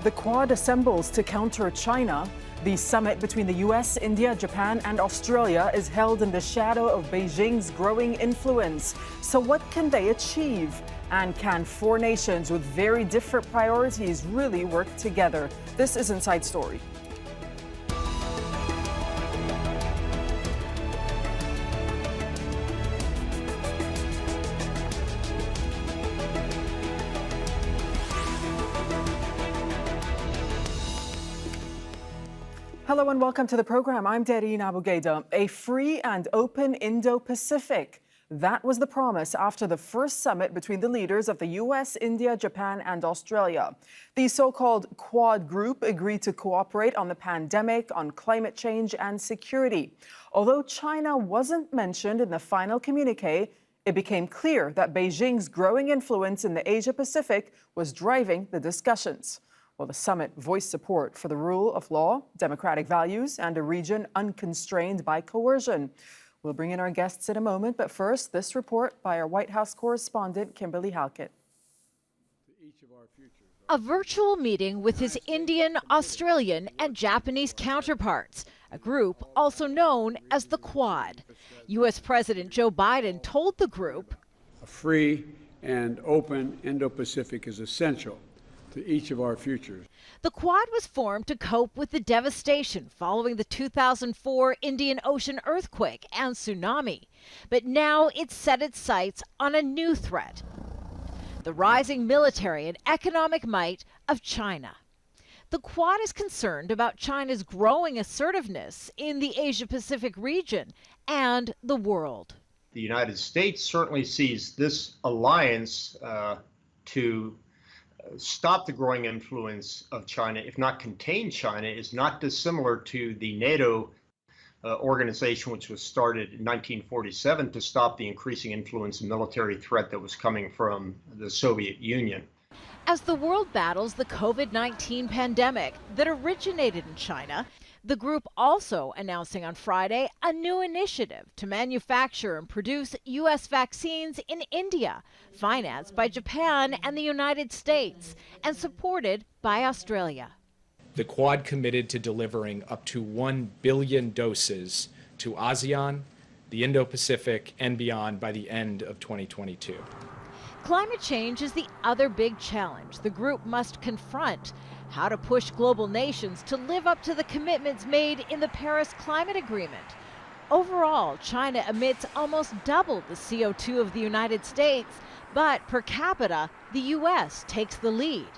The Quad assembles to counter China. The summit between the U.S., India, Japan, and Australia is held in the shadow of Beijing's growing influence. So what can they achieve? And can four nations with very different priorities really work together? This is Inside Story. Hello and welcome to the program. I'm Darine Abougaida. A free and open Indo-Pacific. That was the promise after the first summit between the leaders of the U.S., India, Japan, and Australia. The so-called Quad group agreed to cooperate on the pandemic, on climate change, and security. Although China wasn't mentioned in the final communique, it became clear that Beijing's growing influence in the Asia-Pacific was driving the discussions. Well, the summit voiced support for the rule of law, democratic values, and a region unconstrained by coercion. We'll bring in our guests in a moment, but first, this report by our White House correspondent, Kimberly Halkett. A virtual meeting with his Indian, Australian, and Japanese counterparts, a group also known as the Quad. U.S. President Joe Biden told the group, "A free and open Indo-Pacific is essential to each of our futures." The Quad was formed to cope with the devastation following the 2004 Indian Ocean earthquake and tsunami. But now it's set its sights on a new threat: the rising military and economic might of China. The Quad is concerned about China's growing assertiveness in the Asia-Pacific region and the world. The United States certainly sees this alliance to stop the growing influence of China, if not contain China, is not dissimilar to the NATO organization, which was started in 1947 to stop the increasing influence and military threat that was coming from the Soviet Union. As the world battles the COVID-19 pandemic that originated in China, the group also announcing on Friday a new initiative to manufacture and produce U.S. vaccines in India, financed by Japan and the United States, and supported by Australia. The Quad committed to delivering up to 1 billion doses to ASEAN, the Indo-Pacific, and beyond by the end of 2022. Climate change is the other big challenge the group must confront. How to push global nations to live up to the commitments made in the Paris Climate Agreement. Overall, China emits almost double the CO2 of the United States, but per capita, the U.S. takes the lead.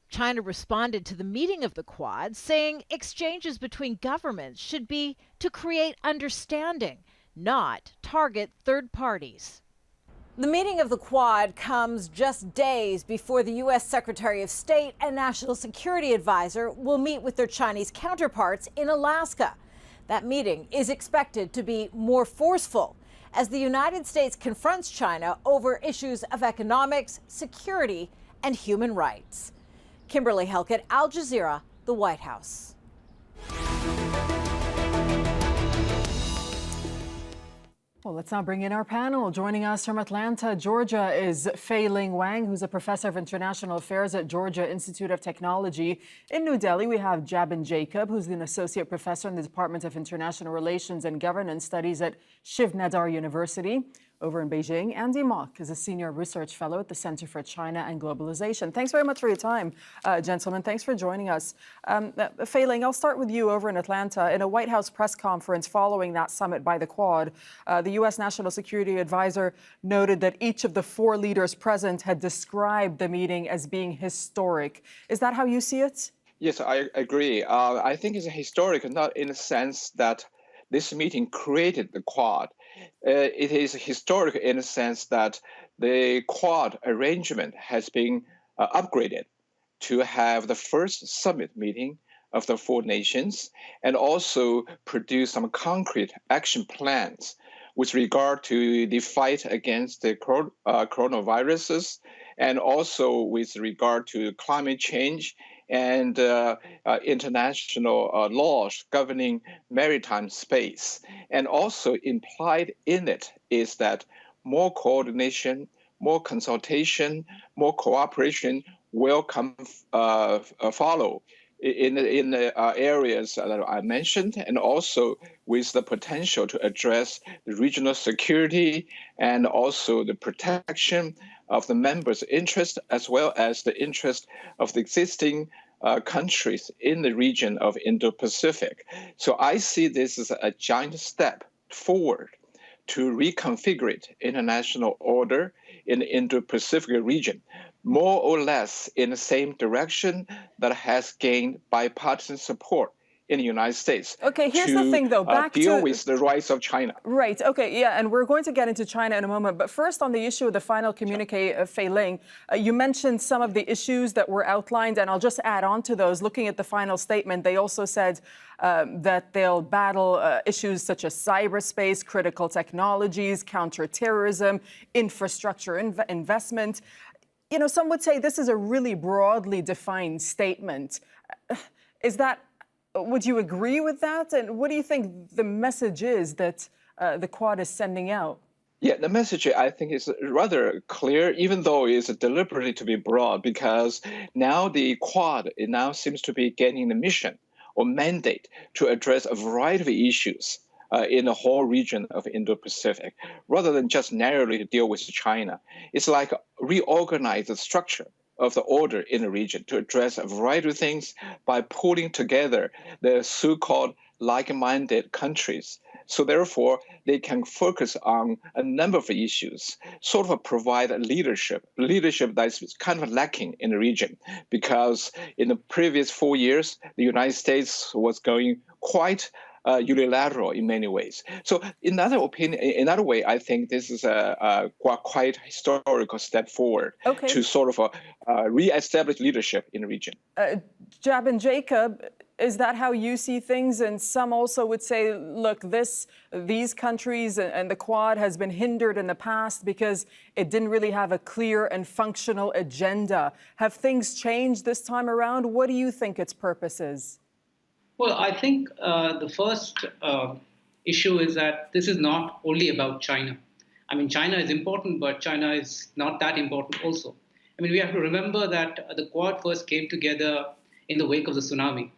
China responded to the meeting of the Quad, saying exchanges between governments should be to create understanding, not target third parties. The meeting of the Quad comes just days before the U.S. Secretary of State and National Security Advisor will meet with their Chinese counterparts in Alaska. That meeting is expected to be more forceful as the United States confronts China over issues of economics, security, and human rights. Kimberly Halkett, Al Jazeera, the White House. Well, let's now bring in our panel. Joining us from Atlanta, Georgia, is Fei-Ling Wang, who's a professor of international affairs at Georgia Institute of Technology. In New Delhi, we have Jabin Jacob, who's an associate professor in the Department of International Relations and Governance Studies at Shiv Nadar University. Over in Beijing, Andy Mock is a senior research fellow at the Center for China and Globalization. Thanks very much for your time, gentlemen. Thanks for joining us. Fei-Ling, I'll start with you over in Atlanta. In a White House press conference following that summit by the Quad, the U.S. National Security Advisor noted that each of the four leaders present had described the meeting as being historic. Is that how you see it? Yes, I agree. I think it's historic, not in the sense that this meeting created the Quad. It is historic in the sense that the Quad arrangement has been upgraded to have the first summit meeting of the four nations and also produce some concrete action plans with regard to the fight against the coronaviruses and also with regard to climate change and international laws governing maritime space. And also implied in it is that more coordination, more consultation, more cooperation will follow in the areas that I mentioned, and also with the potential to address the regional security and also the protection of the members' interest, as well as the interest of the existing countries in the region of Indo-Pacific. So I see this as a giant step forward to reconfigure international order in the Indo-Pacific region, more or less in the same direction that has gained bipartisan support in the United States. Okay, here's the thing, though. Back to deal with the rise of China. Right. Okay. Yeah. And we're going to get into China in a moment. But first, on the issue of the final communique of Feiling, you mentioned some of the issues that were outlined, and I'll just add on to those. Looking at the final statement, they also said that they'll battle issues such as cyberspace, critical technologies, counterterrorism, infrastructure investment. You know, some would say this is a really broadly defined statement. Would you agree with that? And what do you think the message is that the Quad is sending out? Yeah, the message I think is rather clear, even though it's deliberately to be broad, because now the Quad now seems to be getting the mission or mandate to address a variety of issues in the whole region of Indo-Pacific, rather than just narrowly deal with China. It's like reorganize the structure of the order in the region to address a variety of things by pulling together the so-called like-minded countries. So therefore, they can focus on a number of issues, sort of provide leadership that is kind of lacking in the region, because in the previous 4 years, the United States was going quite unilateral in many ways. So in another way, I think this is a quite historical step forward to sort of re-establish leadership in the region. Jab and Jacob, is that how you see things? And some also would say, look, these countries and the Quad has been hindered in the past because it didn't really have a clear and functional agenda. Have things changed this time around? What do you think its purpose is? Well, I think the first issue is that this is not only about China. I mean, China is important, but China is not that important also. I mean, we have to remember that the Quad first came together in the wake of the tsunami.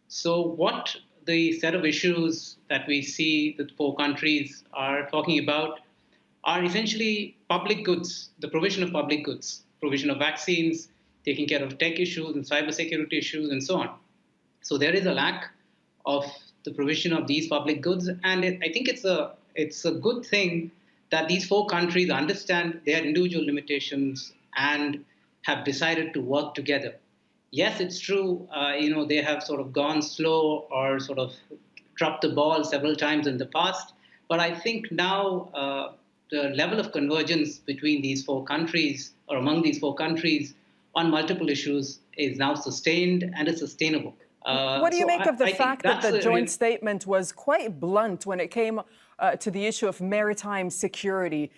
So what the set of issues that we see that 4 countries are talking about are essentially public goods, the provision of public goods, provision of vaccines, taking care of tech issues and cybersecurity issues and so on. So there is a lack of the provision of these public goods, and I think it's a good thing that these 4 countries understand their individual limitations and have decided to work together. Yes, it's true, they have sort of gone slow or sort of dropped the ball several times in the past, but I think now the level of convergence between these 4 countries or among these 4 countries on multiple issues is now sustained and is sustainable. What do you make of the fact that the joint statement was quite blunt when it came to the issue of maritime security?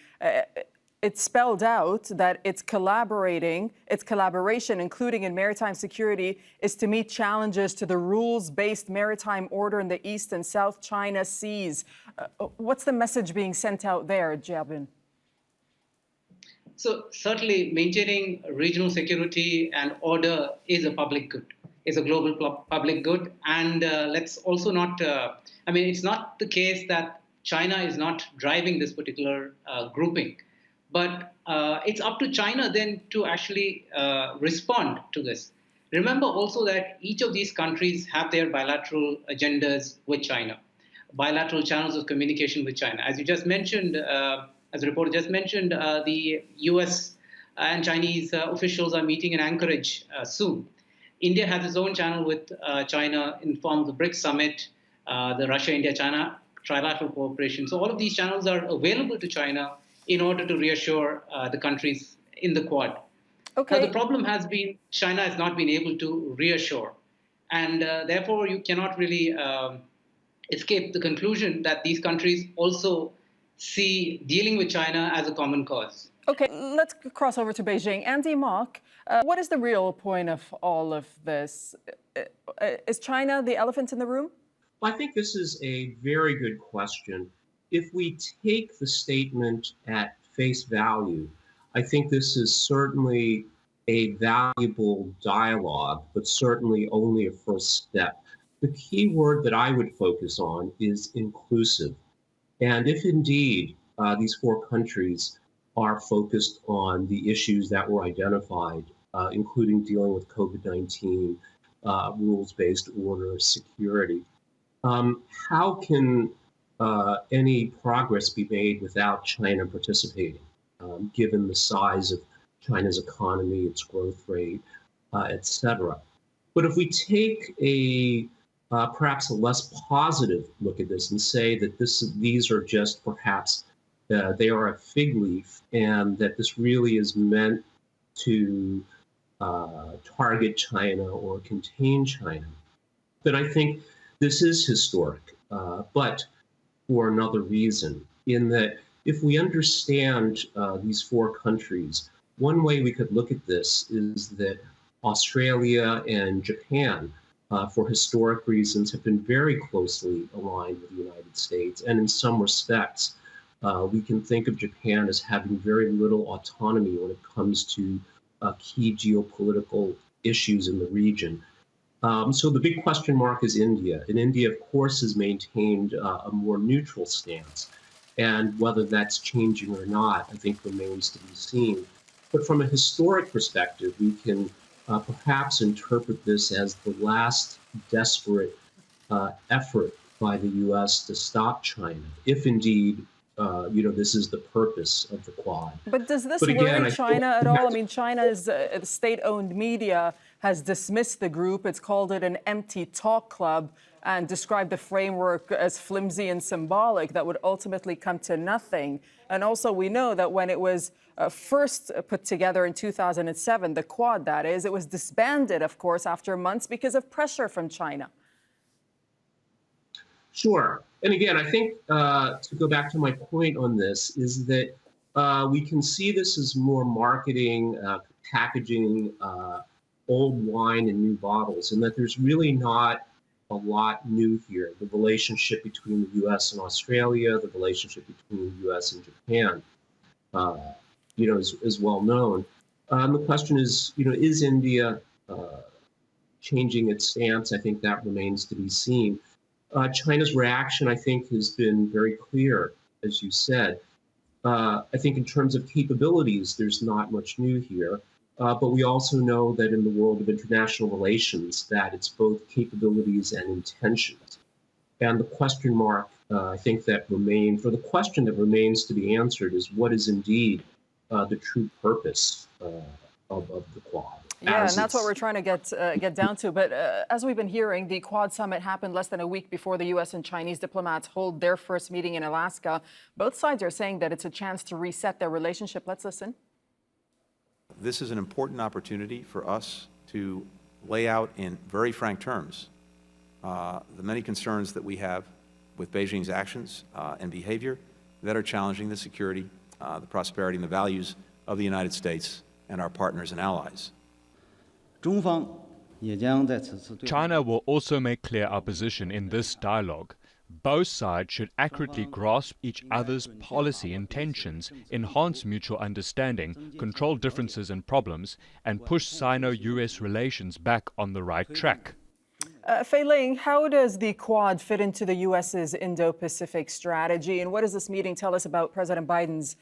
It spelled out that its collaboration, including in maritime security, is to meet challenges to the rules-based maritime order in the East and South China Seas. What's the message being sent out there, Jiabin? So certainly maintaining regional security and order is a public good. Is a global public good. And let's also not, it's not the case that China is not driving this particular grouping, but it's up to China then to actually respond to this. Remember also that each of these countries have their bilateral agendas with China, bilateral channels of communication with China. As you just mentioned, as the reporter just mentioned, the US and Chinese officials are meeting in Anchorage soon. India has its own channel with China in the form of the BRICS summit, the Russia-India-China trilateral cooperation. So all of these channels are available to China in order to reassure the countries in the Quad. Okay. Now, the problem has been China has not been able to reassure. And therefore, you cannot really escape the conclusion that these countries also see dealing with China as a common cause. Okay, let's cross over to Beijing. Andy Mock, what is the real point of all of this? Is China the elephant in the room? I think this is a very good question. If we take the statement at face value, I think this is certainly a valuable dialogue, but certainly only a first step. The key word that I would focus on is inclusive. And if indeed these four countries are focused on the issues that were identified, including dealing with COVID-19, rules-based order, security, how can any progress be made without China participating, given the size of China's economy, its growth rate, et cetera? But if we take a perhaps a less positive look at this and say that these are just perhaps they are a fig leaf, and that this really is meant to target China or contain China, then I think this is historic, but for another reason, in that if we understand these four countries, one way we could look at this is that Australia and Japan, for historic reasons, have been very closely aligned with the United States. And in some respects, we can think of Japan as having very little autonomy when it comes to key geopolitical issues in the region. So the big question mark is India. And India, of course, has maintained a more neutral stance. And whether that's changing or not, I think remains to be seen. But from a historic perspective, we can perhaps interpret this as the last desperate effort by the U.S. to stop China, if indeed, this is the purpose of the Quad. But does this worry China at all? I mean, China's state-owned media has dismissed the group. It's called it an empty talk club and described the framework as flimsy and symbolic that would ultimately come to nothing. And also, we know that when it was first put together in 2007, the Quad, that is, it was disbanded, of course, after months because of pressure from China. Sure. And again, I think to go back to my point on this is that we can see this as more marketing, packaging old wine in new bottles, and that there's really not a lot new here. The relationship between the U.S. and Australia, the relationship between the U.S. and Japan, is well known. The question is India changing its stance? I think that remains to be seen. China's reaction, I think, has been very clear, as you said. I think in terms of capabilities, there's not much new here. But we also know that in the world of international relations, that it's both capabilities and intentions. And the question mark, I think, the question that remains to be answered is what is indeed the true purpose of the Quad. Yeah, and that's what we're trying to get down to. But as we've been hearing, the Quad summit happened less than a week before the U.S. and Chinese diplomats hold their first meeting in Alaska. Both sides are saying that it's a chance to reset their relationship. Let's listen. This is an important opportunity for us to lay out in very frank terms the many concerns that we have with Beijing's actions and behavior that are challenging the security, the prosperity, and the values of the United States and our partners and allies. China will also make clear our position in this dialogue. Both sides should accurately grasp each other's policy intentions, enhance mutual understanding, control differences and problems, and push Sino-US relations back on the right track. Fei Ling, how does the Quad fit into the U.S.'s Indo-Pacific strategy? And what does this meeting tell us about President Biden's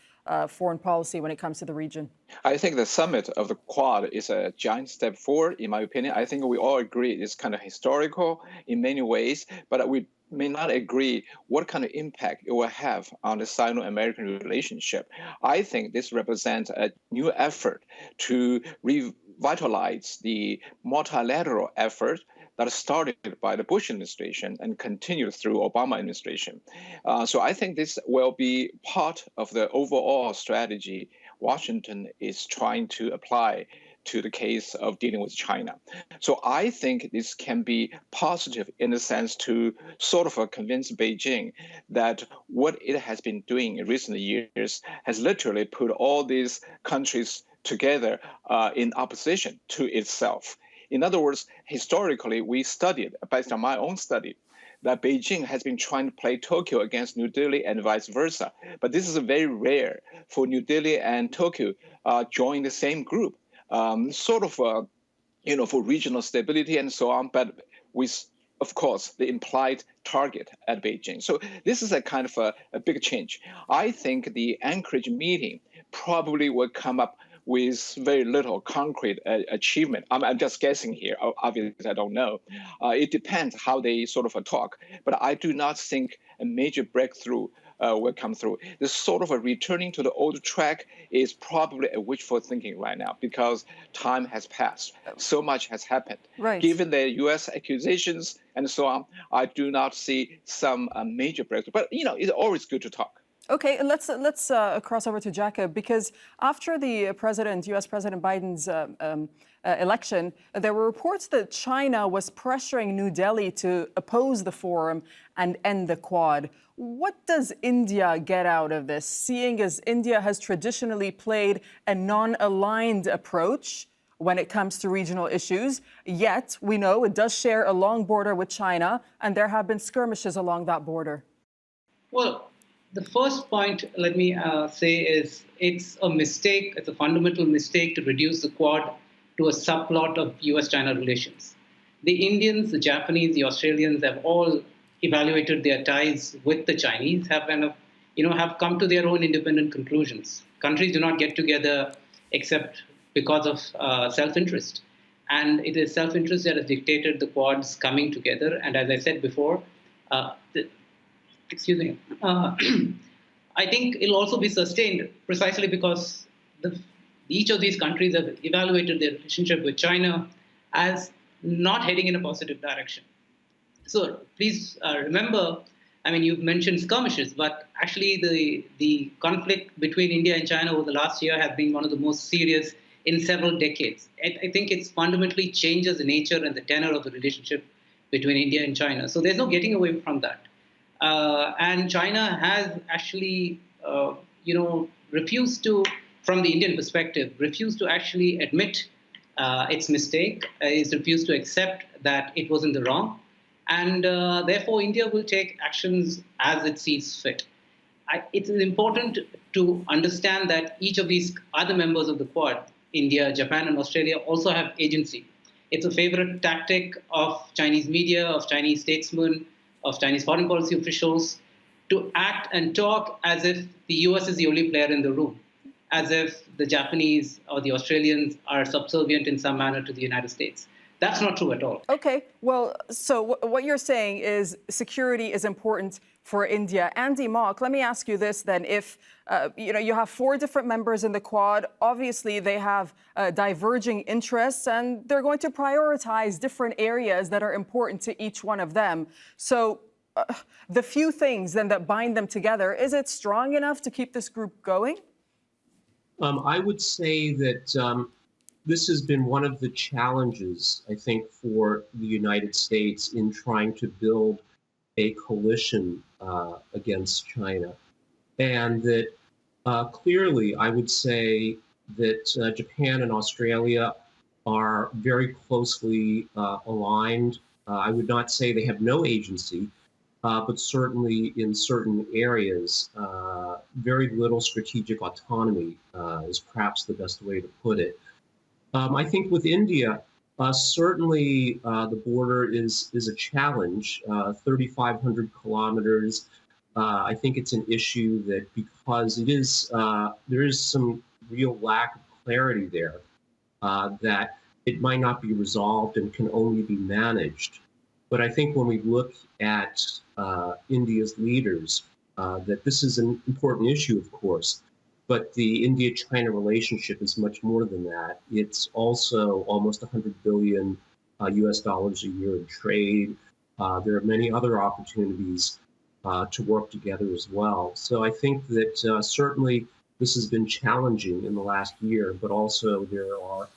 foreign policy when it comes to the region? I think the summit of the Quad is a giant step forward, in my opinion. I think we all agree it's kind of historical in many ways, but we may not agree what kind of impact it will have on the Sino-American relationship. I think this represents a new effort to revitalize the multilateral effort that started by the Bush administration and continued through Obama administration. So I think this will be part of the overall strategy Washington is trying to apply to the case of dealing with China. So I think this can be positive in the sense to sort of convince Beijing that what it has been doing in recent years has literally put all these countries together in opposition to itself. In other words, historically, we studied, based on my own study, that Beijing has been trying to play Tokyo against New Delhi and vice versa. But this is very rare for New Delhi and Tokyo join the same group. sort of, for regional stability and so on, but with, of course, the implied target at Beijing. So this is a kind of a big change. I think the Anchorage meeting probably will come up with very little concrete achievement. I'm just guessing here. Obviously, I don't know. It depends how they sort of talk. But I do not think a major breakthrough will come through. This sort of a returning to the old track is probably a wishful thinking right now because time has passed. So much has happened. Right. Given the U.S. accusations and so on, I do not see some major breakthrough. But, it's always good to talk. Okay, let's cross over to Jacob, because after the U.S. President Biden's election, there were reports that China was pressuring New Delhi to oppose the forum and end the Quad. What does India get out of this, seeing as India has traditionally played a non-aligned approach when it comes to regional issues, yet we know it does share a long border with China, and there have been skirmishes along that border? Well, the first point, let me say, is it's a mistake, it's a fundamental mistake to reduce the Quad to a subplot of US-China relations. The Indians, the Japanese, the Australians have all evaluated their ties with the Chinese, have come to their own independent conclusions. Countries do not get together except because of self-interest. And it is self-interest that has dictated the Quad's coming together. And as I said before, I think it'll also be sustained precisely because each of these countries have evaluated their relationship with China as not heading in a positive direction. So please remember, you've mentioned skirmishes, but actually the conflict between India and China over the last year has been one of the most serious in several decades. I think it fundamentally changes the nature and the tenor of the relationship between India and China. So there's no getting away from that. And China has actually, refused to, from the Indian perspective, refused to actually admit its mistake. It's refused to accept that it was in the wrong. And therefore, India will take actions as it sees fit. It's important to understand that each of these other members of the Quad, India, Japan, and Australia, also have agency. It's a favorite tactic of Chinese media, of Chinese statesmen, of Chinese foreign policy officials to act and talk as if the US is the only player in the room, as if the Japanese or the Australians are subservient in some manner to the United States. That's not true at all. Okay, well, so what you're saying is security is important for India. Andy Mock, let me ask you this then. If you have 4 different members in the Quad, obviously they have diverging interests and they're going to prioritize different areas that are important to each one of them. So the few things then that bind them together, is it strong enough to keep this group going? I would say that this has been one of the challenges, I think, for the United States in trying to build a coalition against China. And that clearly, I would say that Japan and Australia are very closely aligned. I would not say they have no agency, but certainly in certain areas, very little strategic autonomy is perhaps the best way to put it. I think with India, certainly the border is a challenge, 3,500 kilometers. I think it's an issue that because there is some real lack of clarity there, that it might not be resolved and can only be managed. But I think when we look at India's leaders, that this is an important issue, of course, but the India-China relationship is much more than that. It's also almost $100 billion US dollars a year in trade. There are many other opportunities to work together as well. So I think that certainly this has been challenging in the last year, but also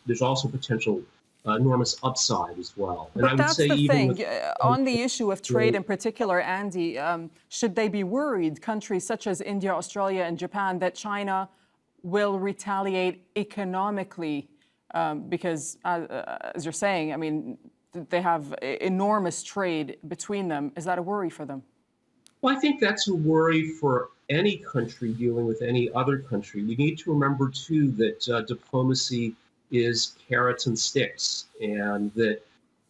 there's also potential enormous upside as well. And but I would that's say the even thing. On the issue of trade in particular, Andy, should they be worried, countries such as India, Australia, and Japan, that China will retaliate economically? Because, as you're saying, they have enormous trade between them. Is that a worry for them? Well, I think that's a worry for any country dealing with any other country. We need to remember, too, that diplomacy is carrots and sticks, and that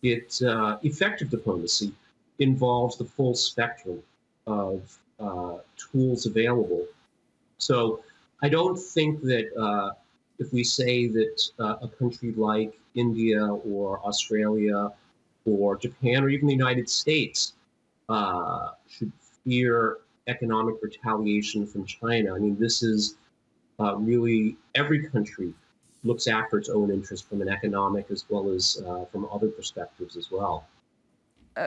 effective diplomacy involves the full spectrum of tools available. So I don't think that if we say that a country like India or Australia or Japan or even the United States should fear economic retaliation from China. I mean, this is really every country looks after its own interest from an economic as well as from other perspectives as well.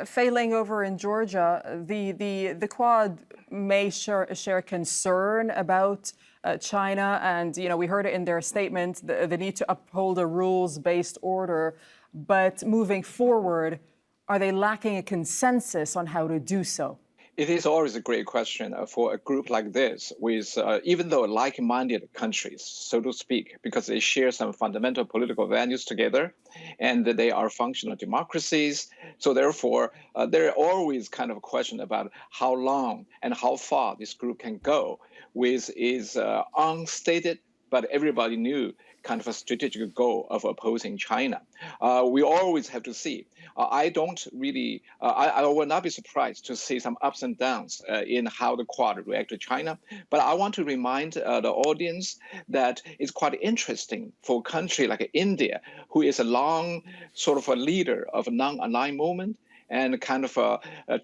Fei Ling, over in Georgia, the Quad may share concern about China, and we heard it in their statement, the need to uphold a rules-based order. But moving forward, are they lacking a consensus on how to do so? It is always a great question for a group like this, with even though like-minded countries, so to speak, because they share some fundamental political values together, and they are functional democracies. So therefore, there are always kind of a question about how long and how far this group can go with its unstated, but everybody knew, kind of a strategic goal of opposing China. We always have to see. I don't really, I will not be surprised to see some ups and downs in how the Quad react to China. But I want to remind the audience that it's quite interesting for a country like India, who is a long sort of a leader of a non-aligned movement and kind of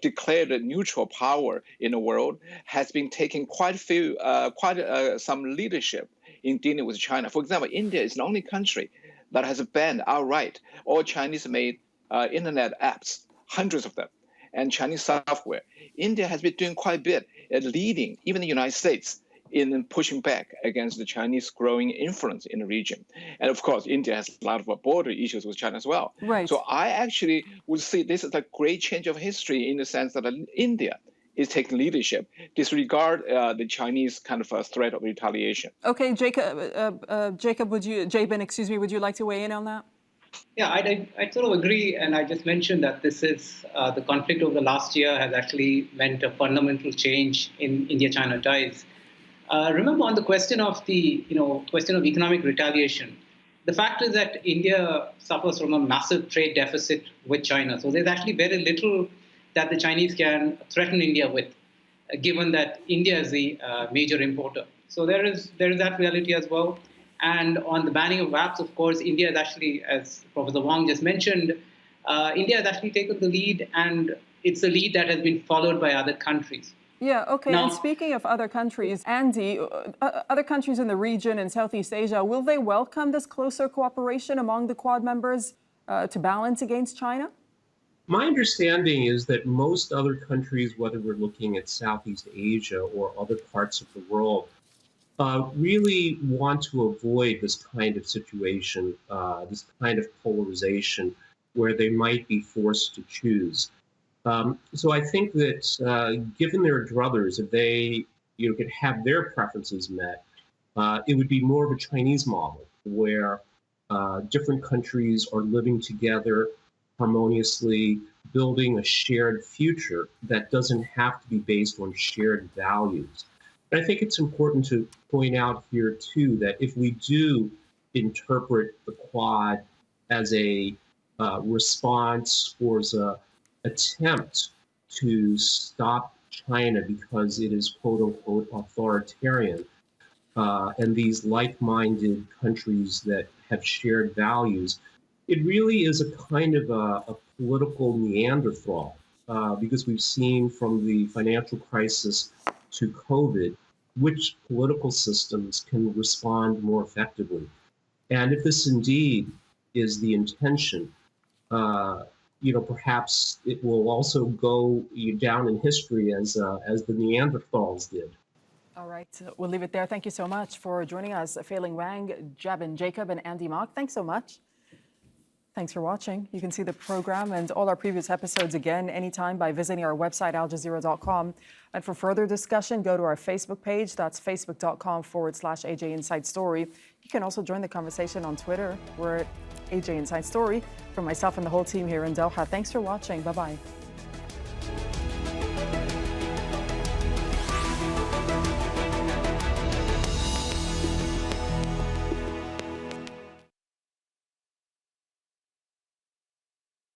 declared a neutral power in the world, has been taking quite some leadership in dealing with China. For example, India is the only country that has banned outright all Chinese-made internet apps, hundreds of them, and Chinese software. India has been doing quite a bit at leading, even the United States, in pushing back against the Chinese growing influence in the region. And of course, India has a lot of border issues with China as well. Right. So I actually would see this as a great change of history in the sense that India is taking leadership, disregard the Chinese kind of a threat of retaliation. Okay, Jacob, would you like to weigh in on that? Yeah, I sort of agree, and I just mentioned that this is the conflict over the last year has actually meant a fundamental change in India-China ties. Remember, on the question of economic retaliation, the fact is that India suffers from a massive trade deficit with China. So there's actually very little that the Chinese can threaten India with, given that India is the major importer. So there is that reality as well. And on the banning of VAPs, of course, India is actually, as Professor Wang just mentioned, India has actually taken the lead, and it's a lead that has been followed by other countries. Yeah, okay. Now, and speaking of other countries, Andy, other countries in the region in Southeast Asia, will they welcome this closer cooperation among the Quad members to balance against China? My understanding is that most other countries, whether we're looking at Southeast Asia or other parts of the world, really want to avoid this kind of situation, this kind of polarization where they might be forced to choose. So I think that given their druthers, if they could have their preferences met, it would be more of a Chinese model where different countries are living together harmoniously, building a shared future that doesn't have to be based on shared values. And I think it's important to point out here, too, that if we do interpret the Quad as a response or as an attempt to stop China because it is, quote unquote, authoritarian, and these like-minded countries that have shared values, it really is a kind of a political Neanderthal, because we've seen from the financial crisis to COVID, which political systems can respond more effectively. And if this indeed is the intention, perhaps it will also go down in history as the Neanderthals did. All right, we'll leave it there. Thank you so much for joining us, Fei Ling Wang, Jabin Jacob, and Andy Mock. Thanks so much. Thanks for watching. You can see the program and all our previous episodes again anytime by visiting our website, aljazeera.com. And for further discussion, go to our Facebook page. That's facebook.com/AJ Inside Story. You can also join the conversation on Twitter. We're at AJ Inside Story. From myself and the whole team here in Doha, thanks for watching. Bye-bye.